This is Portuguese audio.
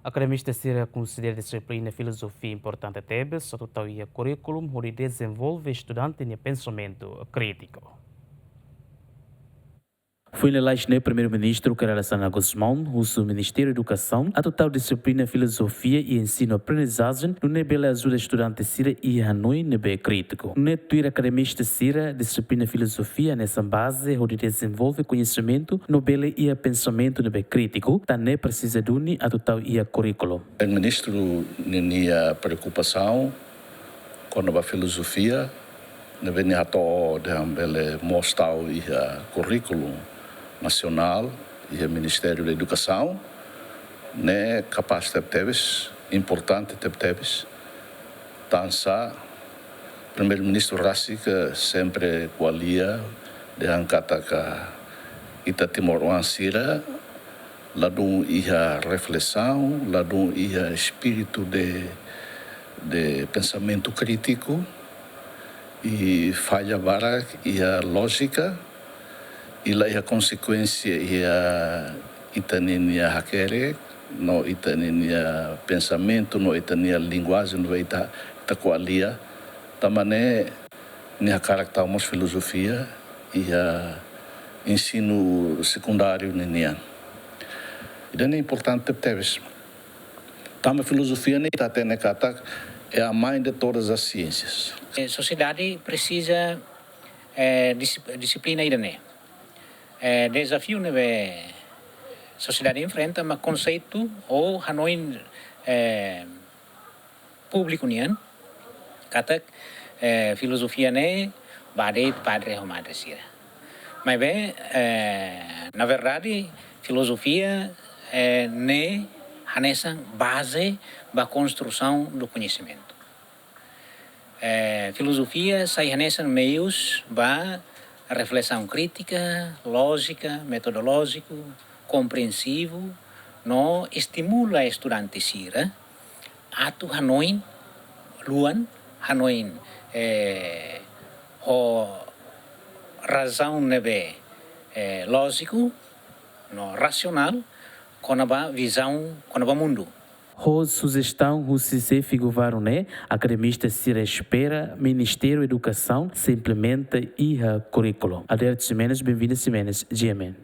Akademista sira konsidera disiplina filosofia importante tebes, só total kurikulum, hodi dezenvolve estudante e pensamentu krítiku. Foi eleito o primeiro-ministro Carlos Guzmão, o Ministério da Educação, a total disciplina filosofia e ensino-aprendizagem, no nível ajuda estudante sira e Hanoi nível crítico. No nível academista sira, disciplina filosofia nessa base, onde desenvolve conhecimento, no nível e pensamento nível crítico, também precisa de unir a total e a currículo. O ministro tinha preocupação com a filosofia, não vem a to de mostrar o currículo nacional e o Ministério da Educação, né, capaz de tebes, importante tebes, dança, primeiro-ministro Rassica sempre qualia de ancataca Itatimor sira, lá do ia reflexão, lá do ia espírito de pensamento crítico e falha vara e a lógica e lá a consequência e a itania hackere no itania pensamento no itania linguagem no ita qualia tamane nia caractamos filosofia e a ensino secundário nia e é importante tebes também filosofia nem tá tendo kata é a mãe de todas as ciências. A sociedade precisa disciplina irane. Desafio na sociedade enfrenta mas conceito ou Hanoi público nian kata filosofia ne bade padre ou madre sira. Mas na verdade filosofia ne nessa base da construção do conhecimento. Filosofia sai nessa meios da reflexão crítica, lógica, metodológico, compreensivo, no estimula estudante sira atu Hanoi luan Hanoi ho razão nebe lógico no racional com a visão com o mundo. A sugestão que se figuvaram é academista sira espera Ministério da Educação se implementa e a currículo. Adérito Simenes, bem-vindo Simenes, GMN.